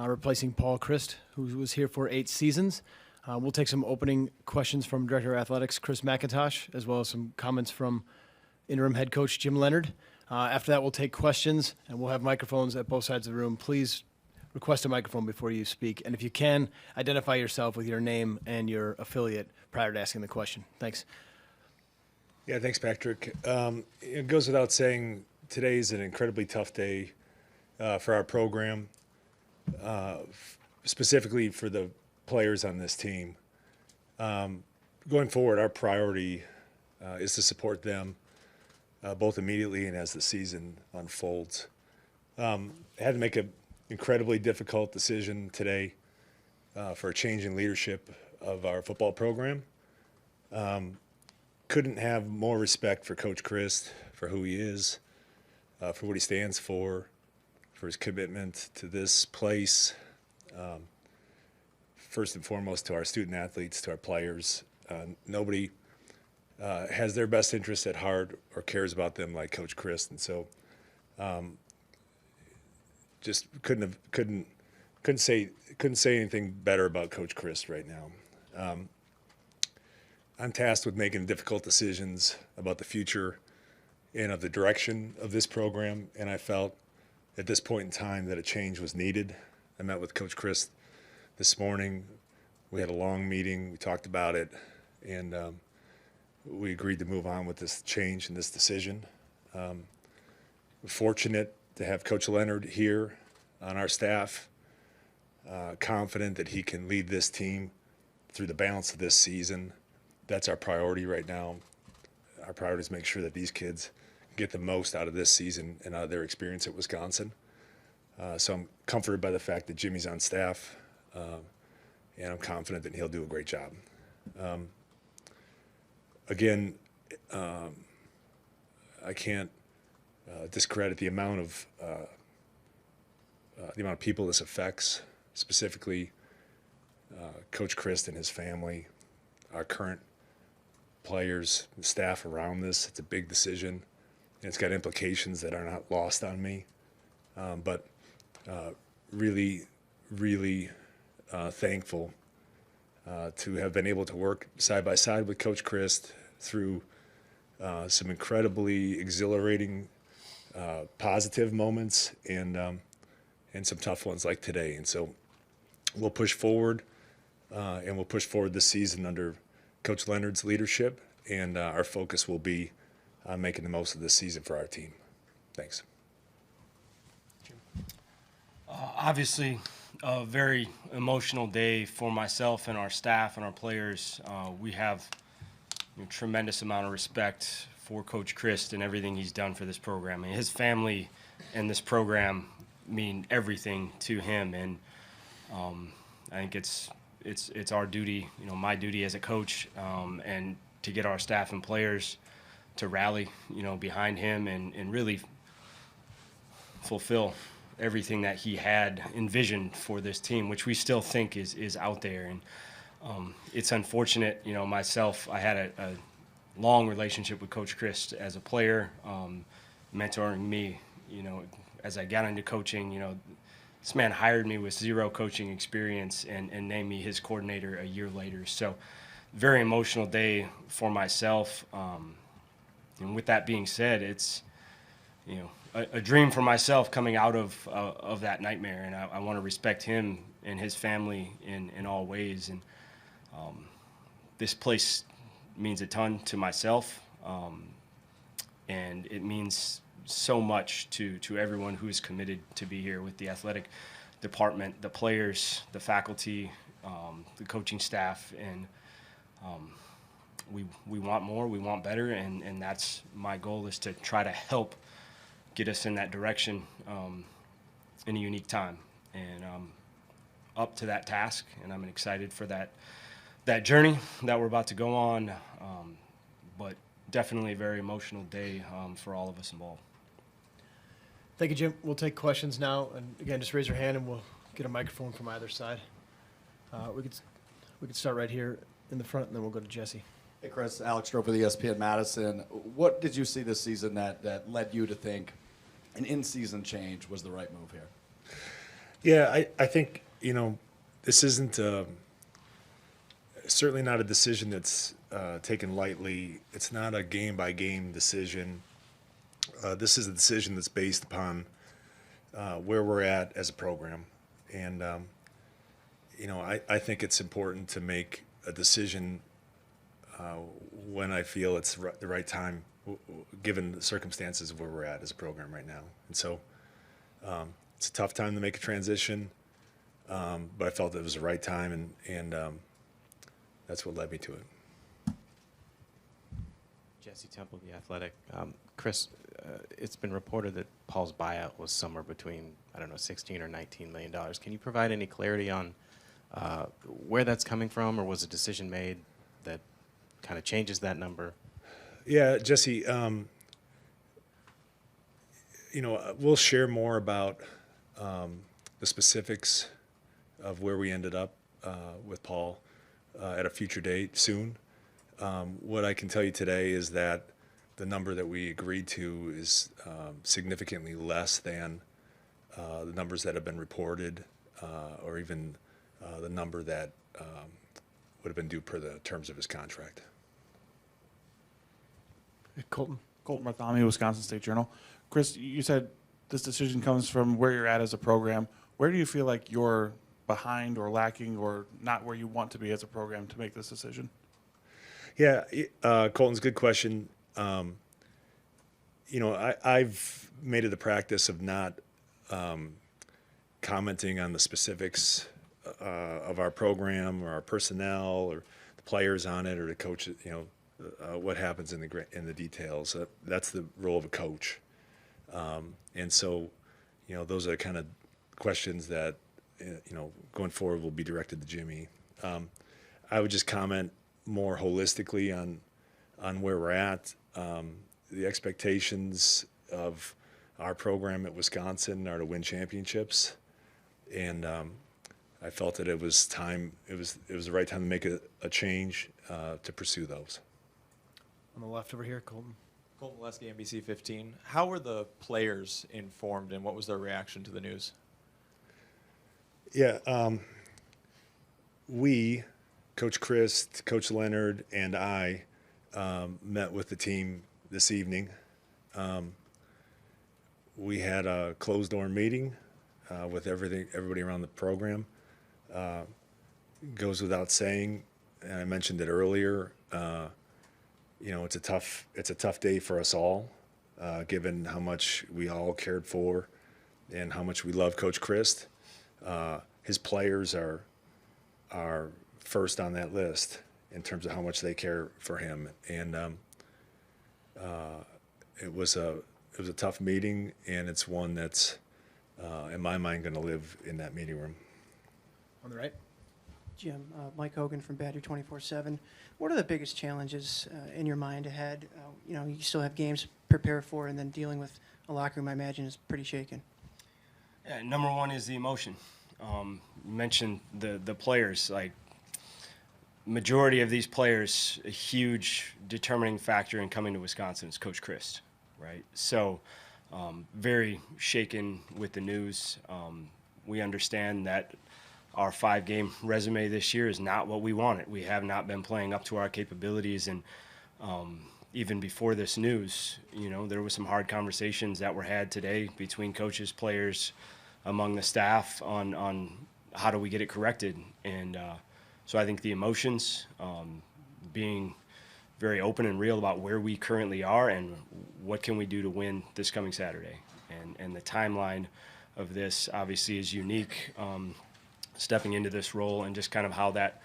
replacing Paul Chryst, who was here for 8 seasons. We'll take some opening questions from Director of Athletics, Chris McIntosh, as well as some comments from interim head coach Jim Leonhard. After that, we'll take questions, and we'll have microphones at both sides of the room. Please request a microphone before you speak. And if you can, identify yourself with your name and your affiliate prior to asking the question. Thanks. Yeah, thanks, Patrick. It goes without saying, today is an incredibly tough day for our program, specifically for the players on this team. Going forward, our priority is to support them both immediately and as the season unfolds. I had to make an incredibly difficult decision today for a change in leadership of our football program. Couldn't have more respect for Coach Chryst, for who he is, for what he stands for his commitment to this place, first and foremost to our student athletes, to our players. Nobody has their best interests at heart or cares about them like Coach Chryst, and so just couldn't say anything better about Coach Chryst right now. I'm tasked with making difficult decisions about the future and of the direction of this program, and I felt at this point in time that a change was needed. I met with Coach Chryst this morning. We had a long meeting. We talked about it, and we agreed to move on with this change and this decision. We're fortunate to have Coach Leonhard here on our staff, confident that he can lead this team through the balance of this season. That's our priority right now. Our priority is to make sure that these kids get the most out of this season and out of their experience at Wisconsin. So I'm comforted by the fact that Jimmy's on staff, and I'm confident that he'll do a great job. Again, I can't discredit the amount of people this affects, specifically Coach Chryst and his family, our current players, the staff around this. It's a big decision, and it's got implications that are not lost on me. But really thankful to have been able to work side by side with Coach Chryst through some incredibly exhilarating, positive moments and some tough ones like today. And so we'll push forward, and we'll push forward this season under Coach Leonhard's leadership, and our focus will be on making the most of this season for our team. Thanks. Obviously, a very emotional day for myself and our staff and our players. We have a tremendous amount of respect for Coach Chryst and everything he's done for this program. And his family and this program mean everything to him, and I think it's our duty, my duty as a coach, and to get our staff and players to rally, behind him and really fulfill everything that he had envisioned for this team, which we still think is out there. And it's unfortunate, myself, I had a long relationship with Coach Chryst as a player, mentoring me, as I got into coaching. This man hired me with 0 coaching experience and named me his coordinator a year later. So very emotional day for myself. And with that being said, it's, a dream for myself coming out of that nightmare. And I want to respect him and his family in all ways. And this place means a ton to myself. And it means so much to everyone who is committed to be here with the athletic department, the players, the faculty, the coaching staff, and we want more, we want better, and that's my goal, is to try to help get us in that direction in a unique time. And I'm up to that task, and I'm excited for that journey that we're about to go on, but definitely a very emotional day for all of us involved. Thank you, Jim. We'll take questions now. And again, just raise your hand and we'll get a microphone from either side. We could start right here in the front, and then we'll go to Jesse. Hey, Chris. Alex Stroh for the ESPN Madison. What did you see this season that led you to think an in-season change was the right move here? Yeah, I think, this isn't certainly not a decision that's taken lightly. It's not a game-by-game decision. This is a decision that's based upon where we're at as a program. And, I think it's important to make a decision when I feel it's the right time, given the circumstances of where we're at as a program right now. And so it's a tough time to make a transition, but I felt it was the right time, and that's what led me to it. Jesse Temple, The Athletic. Chris, it's been reported that Paul's buyout was somewhere between, I don't know, $16 or $19 million. Can you provide any clarity on where that's coming from, or was a decision made that kind of changes that number? Yeah, Jesse, we'll share more about the specifics of where we ended up with Paul at a future date soon. What I can tell you today is that the number that we agreed to is significantly less than the numbers that have been reported, or even the number that would have been due per the terms of his contract. Colton. Colton Bartholomew, Wisconsin State Journal. Chris, you said this decision comes from where you're at as a program. Where do you feel like you're behind or lacking or not where you want to be as a program to make this decision? Yeah, Colton's a good question. I've made it a practice of not commenting on the specifics of our program or our personnel or the players on it or the coaches. What happens in the details. That's the role of a coach, and so those are the kind of questions that going forward will be directed to Jimmy. I would just comment more holistically on where we're at. The expectations of our program at Wisconsin are to win championships, and I felt that it was time. It was the right time to make a change to pursue those. On the left over here, Colton. Colton Lesky, NBC 15. How were the players informed, and what was their reaction to the news? Yeah, we, Coach Chryst, Coach Leonhard, and I met with the team this evening. We had a closed-door meeting with everybody around the program. Goes without saying, and I mentioned it earlier. It's a tough day for us all, given how much we all cared for and how much we love Coach Chryst. His players are first on that list in terms of how much they care for him, and it was a tough meeting, and it's one that's in my mind going to live in that meeting room. On the right. Jim, Mike Hogan from Badger 24/7. What are the biggest challenges in your mind ahead? You still have games to prepare for, and then dealing with a locker room, I imagine, is pretty shaken. Yeah, number one is the emotion. You mentioned the players. Like, majority of these players, a huge determining factor in coming to Wisconsin is Coach Chryst, right? So, very shaken with the news. We understand that our 5-game resume this year is not what we wanted. We have not been playing up to our capabilities, and even before this news, there were some hard conversations that were had today between coaches, players, among the staff on how do we get it corrected. And so I think the emotions, being very open and real about where we currently are and what can we do to win this coming Saturday. And the timeline of this obviously is unique, stepping into this role and just kind of how that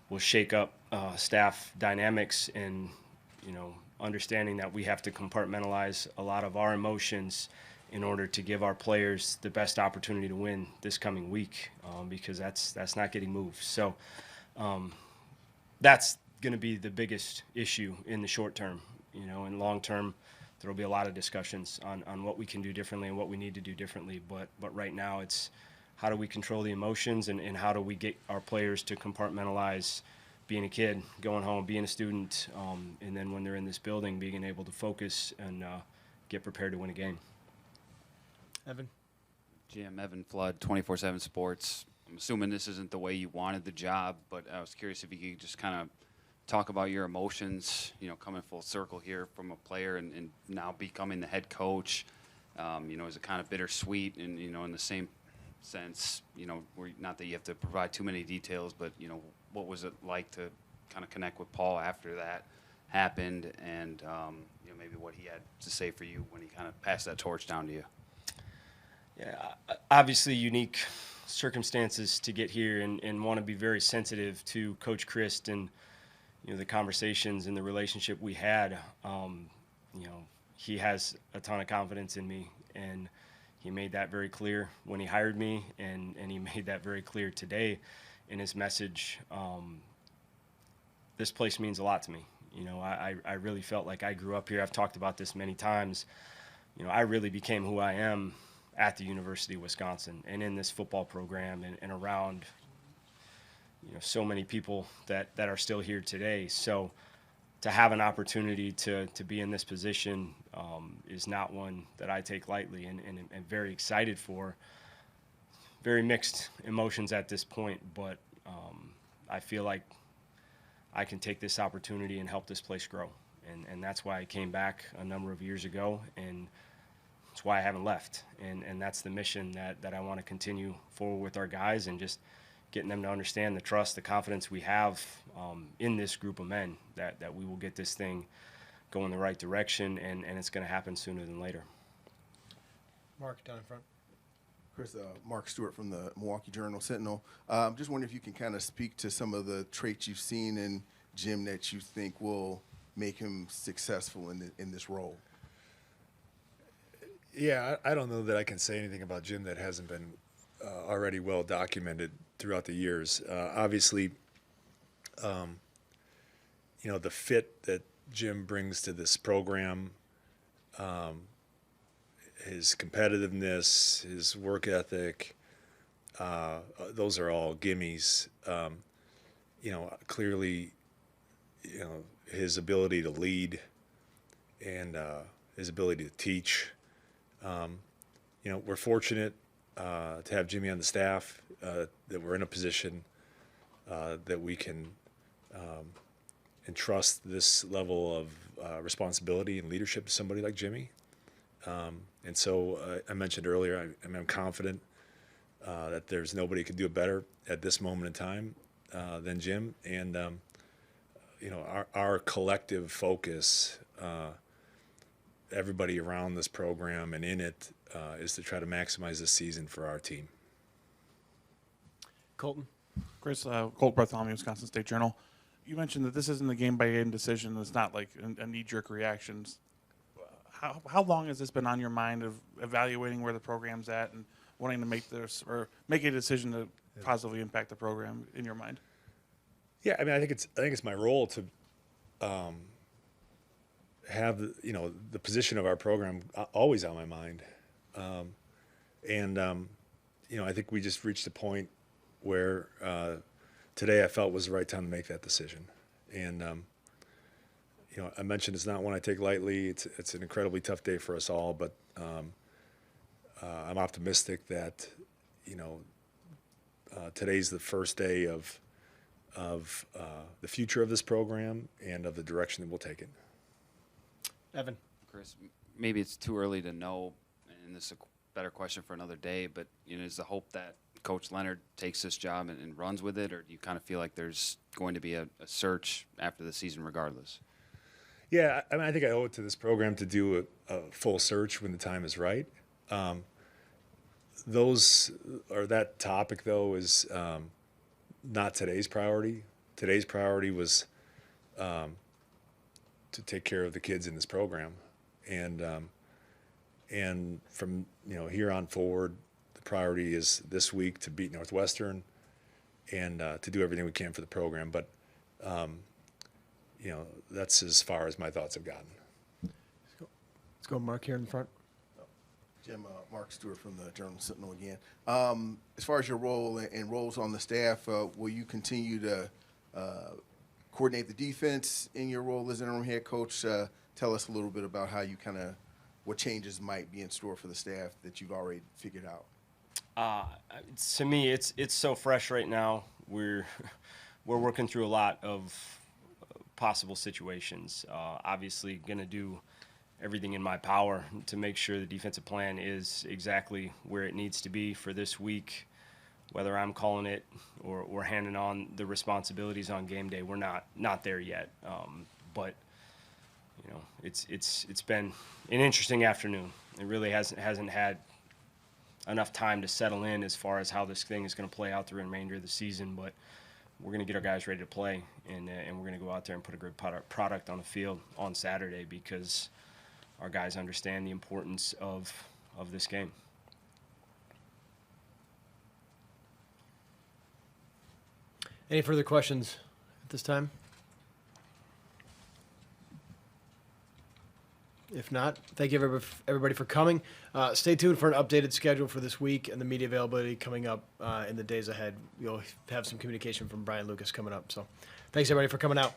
will shake up staff dynamics and, understanding that we have to compartmentalize a lot of our emotions in order to give our players the best opportunity to win this coming week, because that's not getting moved. So that's going to be the biggest issue in the short term. In long term, there will be a lot of discussions on what we can do differently and what we need to do differently. But right now, it's how do we control the emotions, and how do we get our players to compartmentalize being a kid, going home, being a student, and then when they're in this building, being able to focus and get prepared to win a game. Evan. Jim, Evan Flood, 24/7 Sports. I'm assuming this isn't the way you wanted the job, but I was curious if you could just kind of talk about your emotions, coming full circle here from a player and now becoming the head coach. Is it kind of bittersweet and, in the same sense, not that you have to provide too many details, but, what was it like to kind of connect with Paul after that happened and, maybe what he had to say for you when he kind of passed that torch down to you? Yeah, obviously unique circumstances to get here and want to be very sensitive to Coach Chryst and, the conversations and the relationship we had. He has a ton of confidence in me, and he made that very clear when he hired me, and he made that very clear today in his message. This place means a lot to me. I really felt like I grew up here. I've talked about this many times. I really became who I am at the University of Wisconsin and in this football program and around, so many people that are still here today. So to have an opportunity to be in this position is not one that I take lightly and very excited for. Very mixed emotions at this point, but I feel like I can take this opportunity and help this place grow. And that's why I came back a number of years ago, and that's why I haven't left. And that's the mission that I want to continue forward with our guys and just getting them to understand the trust, the confidence we have in this group of men that we will get this thing going the right direction, and it's going to happen sooner than later. Mark, down in front. Chris, Mark Stewart from the Milwaukee Journal-Sentinel. Just wondering if you can kind of speak to some of the traits you've seen in Jim that you think will make him successful in this role. Yeah, I don't know that I can say anything about Jim that hasn't been already well documented throughout the years. Obviously, the fit that Jim brings to this program, his competitiveness, his work ethic, those are all gimmies. Clearly, his ability to lead and his ability to teach. We're fortunate to have Jimmy on the staff, that we're in a position that we can entrust this level of responsibility and leadership to somebody like Jimmy. And so I mentioned earlier, I'm confident that there's nobody who could do it better at this moment in time than Jim. And, our collective focus, everybody around this program and in it, is to try to maximize this season for our team. Colton. Chris, Colt Bartholomew, Wisconsin State Journal. You mentioned that this isn't a game-by-game decision. It's not like a knee-jerk reaction. How long has this been on your mind of evaluating where the program's at and wanting to make this or make a decision to positively impact the program in your mind? Yeah, I mean, I think it's my role to have the position of our program always on my mind, I think we just reached a point where today I felt was the right time to make that decision, and I mentioned it's not one I take lightly. It's an incredibly tough day for us all, but I'm optimistic that today's the first day of the future of this program and of the direction that we'll take it. Evan. Chris, maybe it's too early to know, and this is a better question for another day, but is the hope that Coach Leonhard takes this job and runs with it, or do you kind of feel like there's going to be a search after the season regardless? Yeah, I mean, I think I owe it to this program to do a full search when the time is right. That topic, though, is not today's priority. Today's priority was to take care of the kids in this program, and from here on forward, the priority is this week to beat Northwestern and to do everything we can for the program. But that's as far as my thoughts have gotten. Let's go, Mark, here in the front. Jim, Mark Stewart from the Journal-Sentinel again. As far as your role and roles on the staff, will you continue to coordinate the defense in your role as interim head coach? Tell us a little bit about how you what changes might be in store for the staff that you've already figured out. To me, it's so fresh right now. We're working through a lot of possible situations. Obviously, going to do everything in my power to make sure the defensive plan is exactly where it needs to be for this week. Whether I'm calling it or handing on the responsibilities on game day, we're not there yet. But you know, it's been an interesting afternoon. It really hasn't had enough time to settle in as far as how this thing is going to play out the remainder of the season. But we're going to get our guys ready to play, and we're going to go out there and put a good product on the field on Saturday because our guys understand the importance of this game. Any further questions at this time? If not, thank you everybody for coming. Stay tuned for an updated schedule for this week and the media availability coming up in the days ahead. You'll have some communication from Brian Lucas coming up. So thanks everybody for coming out.